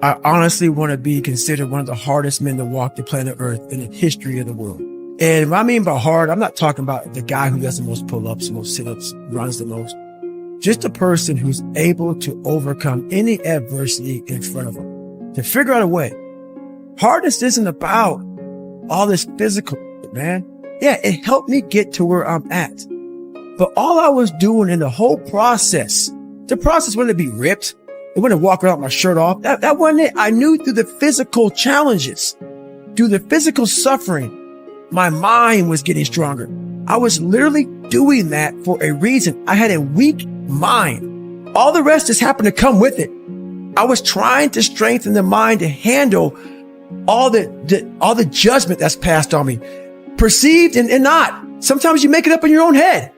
I honestly want to be considered one of the hardest men to walk the planet Earth in the history of the world. And what I mean by hard, I'm not talking about the guy who does the most pull-ups, the most sit-ups, runs the most. Just a person who's able to overcome any adversity in front of him, to figure out a way. Hardness isn't about all this physical, man. Yeah, it helped me get to where I'm at. But all I was doing in the whole process, the process wasn't to be ripped. It wasn't to walk around with my shirt off. That wasn't it. I knew through the physical challenges, through the physical suffering, my mind was getting stronger. I was literally doing that for a reason. I had a weak mind. All the rest just happened to come with it. I was trying to strengthen the mind to handle all the judgment that's passed on me, perceived and not. Sometimes you make it up in your own head.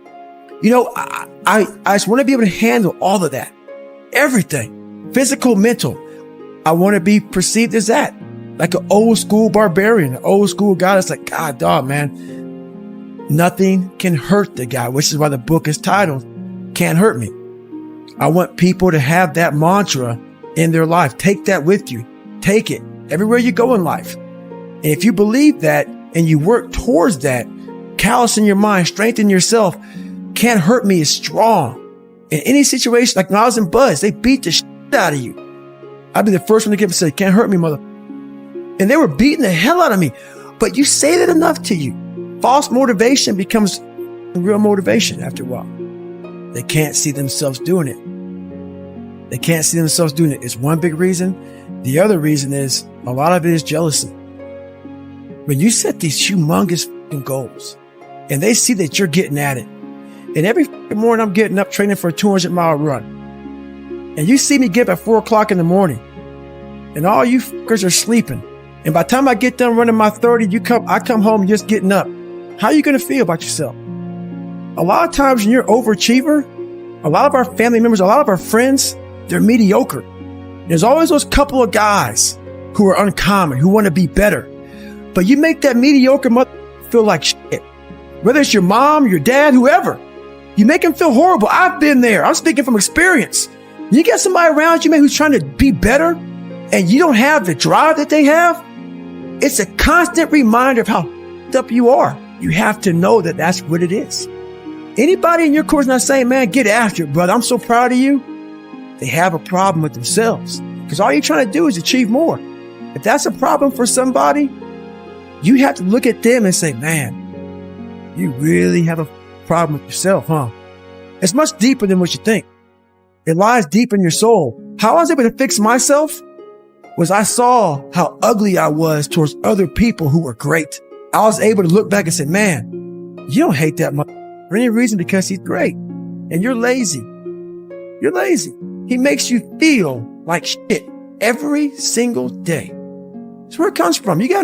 You know, I just want to be able to handle all of that. Everything. Physical, mental. I want to be perceived as that. Like an old school barbarian, an old school guy that's like, God, dog, man, nothing can hurt the guy, which is why the book is titled, Can't Hurt Me. I want people to have that mantra in their life. Take that with you. Take it everywhere you go in life. And if you believe that and you work towards that, callous in your mind, strengthen yourself, Can't Hurt Me is strong. In any situation, like when I was in Buzz, they beat the shit out of you. I'd be the first one to give and say, can't hurt me, mother. And they were beating the hell out of me. But you say that enough to you. False motivation becomes real motivation after a while. They can't see themselves doing it. They can't see themselves doing it. It's one big reason. The other reason is a lot of it is jealousy. When you set these humongous goals and they see that you're getting at it, and every morning I'm getting up training for a 200-mile run, and you see me get up at 4 o'clock in the morning, and all you fuckers are sleeping. And by the time I get done running my 30, I come home just getting up. How are you going to feel about yourself? A lot of times when you're an overachiever, a lot of our family members, a lot of our friends, they're mediocre. There's always those couple of guys who are uncommon, who want to be better. But you make that mediocre mother feel like shit. Whether it's your mom, your dad, whoever. You make them feel horrible. I've been there. I'm speaking from experience. You get somebody around you, man, who's trying to be better, and you don't have the drive that they have, it's a constant reminder of how up you are. You have to know that that's what it is. Anybody in your course not saying, man, get after it, brother, I'm so proud of you. They have a problem with themselves because all you're trying to do is achieve more. If that's a problem for somebody, you have to look at them and say, man, you really have a problem with yourself, huh? It's much deeper than what you think. It lies deep in your soul. How I was able to fix myself was I saw how ugly I was towards other people who were great. I was able to look back and say, man, you don't hate that much for any reason because he's great. And you're lazy. You're lazy. He makes you feel like shit every single day. That's where it comes from. You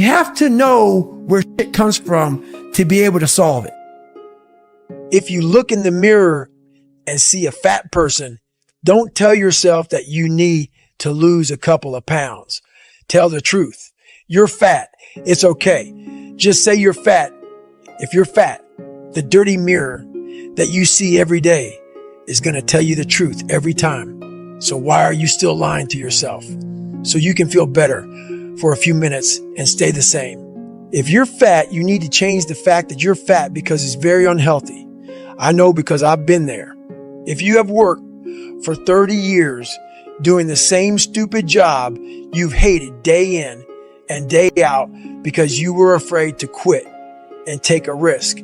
have to know where shit comes from to be able to solve it. If you look in the mirror and see a fat person, don't tell yourself that you need to lose a couple of pounds. Tell the truth. You're fat. It's okay. Just say you're fat. If you're fat, the dirty mirror that you see every day is going to tell you the truth every time. So why are you still lying to yourself? So you can feel better for a few minutes and stay the same. If you're fat, you need to change the fact that you're fat because it's very unhealthy. I know because I've been there. If you have worked for 30 years doing the same stupid job you've hated day in and day out because you were afraid to quit and take a risk,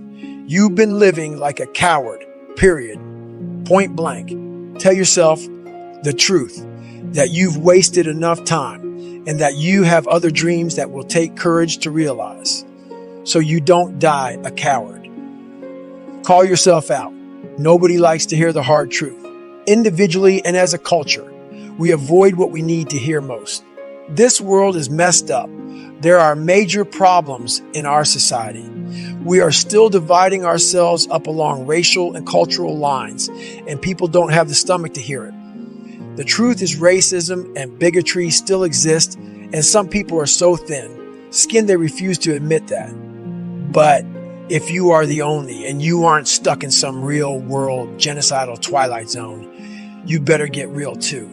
you've been living like a coward, period. Point blank. Tell yourself the truth, that you've wasted enough time and that you have other dreams that will take courage to realize, so you don't die a coward. Call yourself out. Nobody likes to hear the hard truth. Individually and as a culture, we avoid what we need to hear most. This world is messed up. There are major problems in our society. We are still dividing ourselves up along racial and cultural lines, and people don't have the stomach to hear it. The truth is racism and bigotry still exist, and some people are so thin-skinned they refuse to admit that. But if you are the only and you aren't stuck in some real world genocidal twilight zone, you better get real too.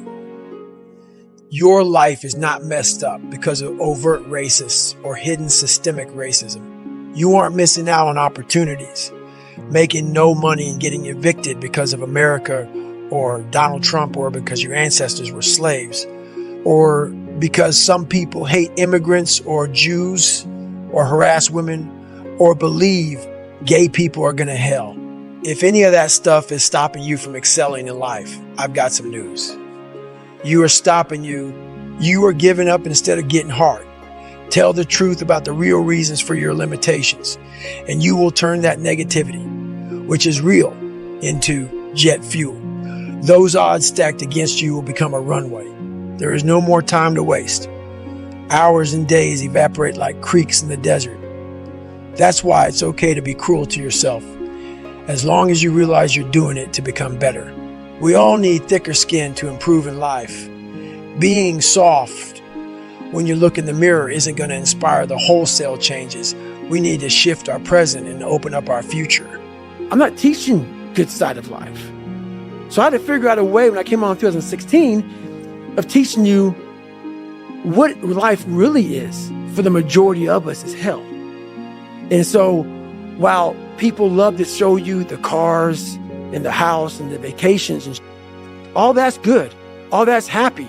Your life is not messed up because of overt racists or hidden systemic racism. You aren't missing out on opportunities, making no money and getting evicted because of America or Donald Trump, or because your ancestors were slaves, or because some people hate immigrants or Jews or harass women or believe gay people are going to hell. If any of that stuff is stopping you from excelling in life, I've got some news. You are stopping you. You are giving up instead of getting hard. Tell the truth about the real reasons for your limitations, and you will turn that negativity, which is real, into jet fuel. Those odds stacked against you will become a runway. There is no more time to waste. Hours and days evaporate like creeks in the desert. That's why it's okay to be cruel to yourself, as long as you realize you're doing it to become better. We all need thicker skin to improve in life. Being soft when you look in the mirror isn't going to inspire the wholesale changes. We need to shift our present and open up our future. I'm not teaching good side of life. So I had to figure out a way when I came on in 2016 of teaching you what life really is for the majority of us is hell. And so while people love to show you the cars and the house and the vacations and all that's good, all that's happy,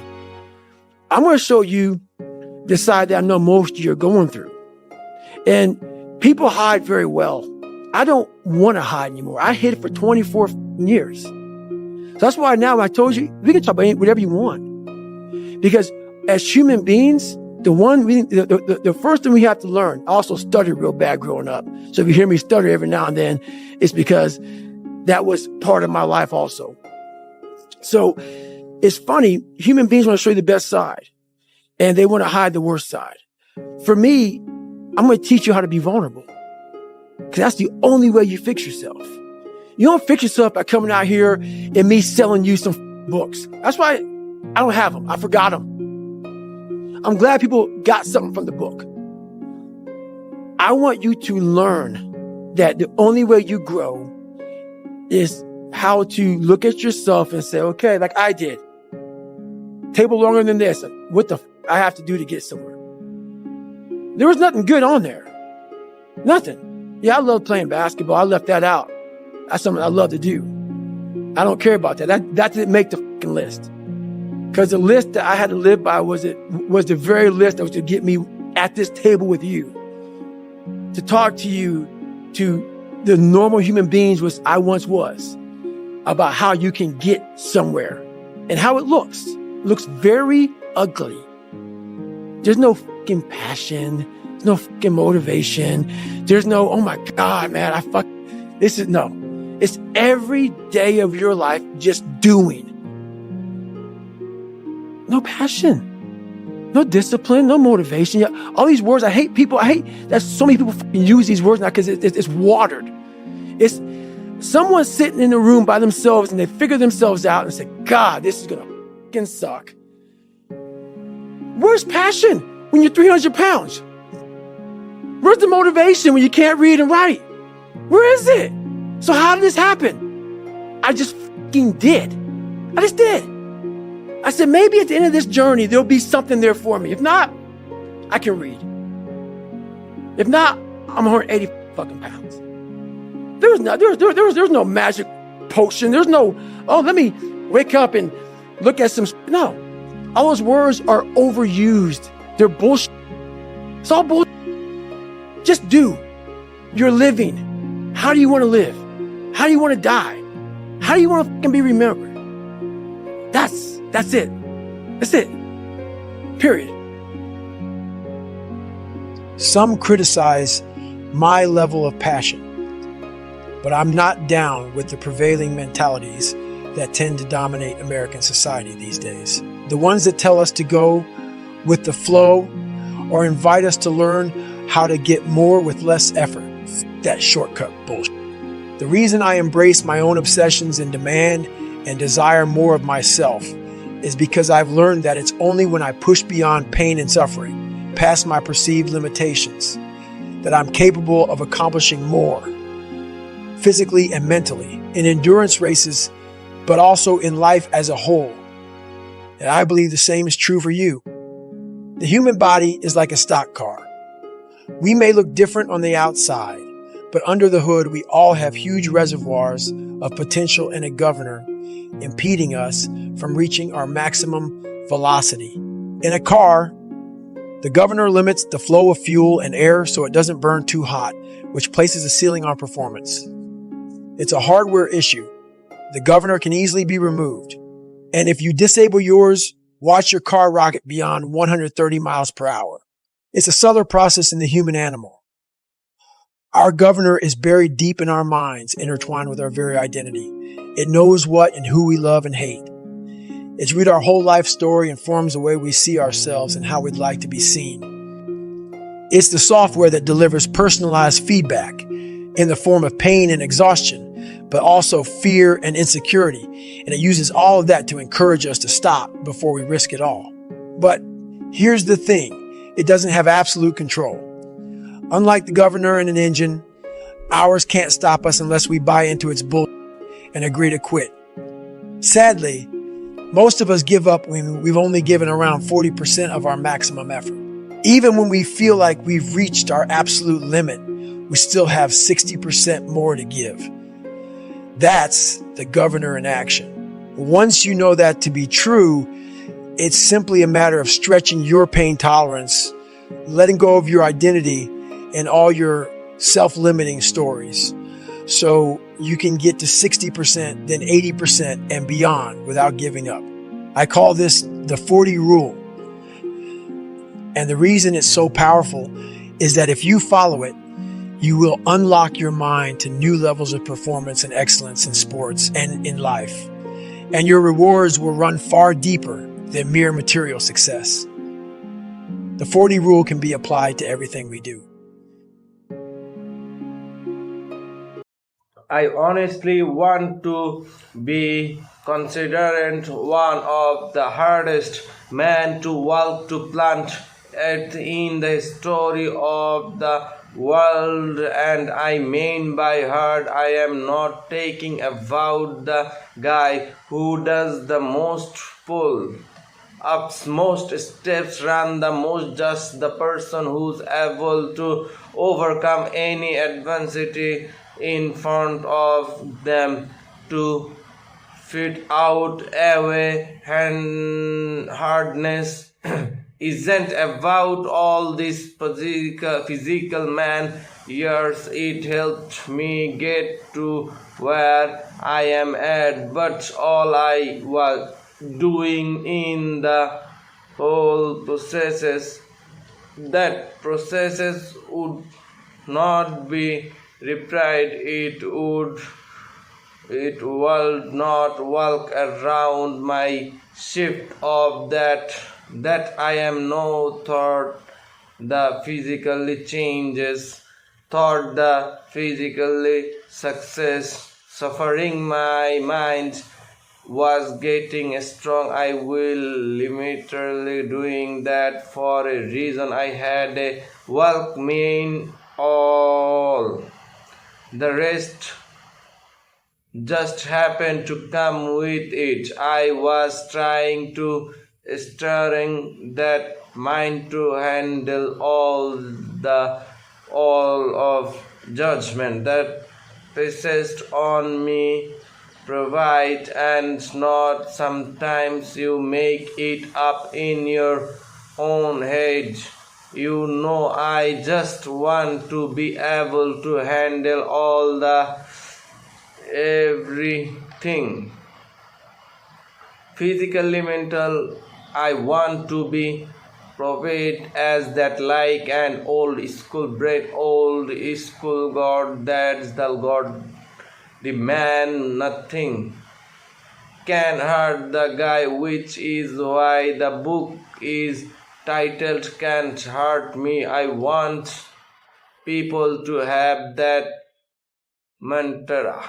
I'm going to show you the side that I know most of you are going through. And people hide very well. I don't want to hide anymore. I hid for 24 years. So that's why now I told you, we can talk about whatever you want. Because as human beings, the first thing we have to learn, I also stuttered real bad growing up. So if you hear me stutter every now and then, it's because that was part of my life also. So it's funny, human beings want to show you the best side and they want to hide the worst side. For me, I'm going to teach you how to be vulnerable, because that's the only way you fix yourself. You don't fix yourself by coming out here and me selling you some books. That's why I don't have them. I forgot them. I'm glad people got something from the book. I want you to learn that the only way you grow is how to look at yourself and say, okay, like I did. Table longer than this. What the I have to do to get somewhere? There was nothing good on there. Nothing. Yeah, I love playing basketball. I left that out. That's something I love to do. I don't care about that. That didn't make the fucking list. Because the list that I had to live by was the very list that was to get me at this table with you. To talk to you, to the normal human beings which I once was, about how you can get somewhere and how it looks. It looks very ugly. There's no fucking passion. There's no fucking motivation. There's no, oh my God, man, no. It's every day of your life just doing. No passion, no discipline, no motivation. All these words, I hate that so many people use these words now because it's watered. It's someone sitting in a room by themselves and they figure themselves out and say, God, this is going to fucking suck. Where's passion when you're 300 pounds? Where's the motivation when you can't read and write? Where is it? So how did this happen? I just fucking did. I just did. I said, maybe at the end of this journey, there'll be something there for me. If not, I can read. If not, I'm 180 fucking pounds. There's no magic potion. There's no, let me wake up and look at some. No, all those words are overused. They're bullshit. It's all bullshit. Just do. You're living. How do you want to live? How do you want to die? How do you want to fucking be remembered? That's it. That's it. Period. Some criticize my level of passion, but I'm not down with the prevailing mentalities that tend to dominate American society these days. The ones that tell us to go with the flow or invite us to learn how to get more with less effort. That shortcut bullshit. The reason I embrace my own obsessions and demand and desire more of myself is because I've learned that it's only when I push beyond pain and suffering, past my perceived limitations, that I'm capable of accomplishing more, physically and mentally, in endurance races, but also in life as a whole. And I believe the same is true for you. The human body is like a stock car. We may look different on the outside, but under the hood, we all have huge reservoirs of potential and a governor impeding us from reaching our maximum velocity. In a car, the governor limits the flow of fuel and air so it doesn't burn too hot, which places a ceiling on performance. It's a hardware issue. The governor can easily be removed. And if you disable yours, watch your car rocket beyond 130 miles per hour. It's a subtle process in the human animal. Our governor is buried deep in our minds, intertwined with our very identity. It knows what and who we love and hate. It's read our whole life story and forms the way we see ourselves and how we'd like to be seen. It's the software that delivers personalized feedback in the form of pain and exhaustion, but also fear and insecurity. And it uses all of that to encourage us to stop before we risk it all. But here's the thing. It doesn't have absolute control. Unlike the governor in an engine, ours can't stop us unless we buy into its bull and agree to quit. Sadly, most of us give up when we've only given around 40% of our maximum effort. Even when we feel like we've reached our absolute limit, we still have 60% more to give. That's the governor in action. Once you know that to be true, it's simply a matter of stretching your pain tolerance, letting go of your identity and all your self-limiting stories, so you can get to 60%, then 80% and beyond without giving up. I call this the 40 rule. And the reason it's so powerful is that if you follow it, you will unlock your mind to new levels of performance and excellence in sports and in life. And your rewards will run far deeper than mere material success. The 40 rule can be applied to everything we do. I honestly want to be considered one of the hardest men to walk to plant it in the story of the world, and I mean by hard, I am not taking about the guy who does the most pull ups, most steps, run the most, just the person who's able to overcome any adversity in front of them, to fit out away and hardness isn't about all this physical man. Yes, it helped me get to where I am at, but all I was doing in the whole processes, that processes would not be replied, it would not walk around my shift of that I am no thought the physically changes, thought the physically success, suffering my mind was getting strong. I will literally doing that for a reason. I had a work mean all the rest just happened to come with it. I was trying to stirring that mind to handle all of judgment that persist on me, provide and not. Sometimes you make it up in your own head. You know, I just want to be able to handle all the everything, physically, mental. I want to be provide as that, like an old school break, old school god. That's the god, the man. Nothing can hurt the guy, which is why the book is titled Can't Hurt Me. I want people to have that mantra.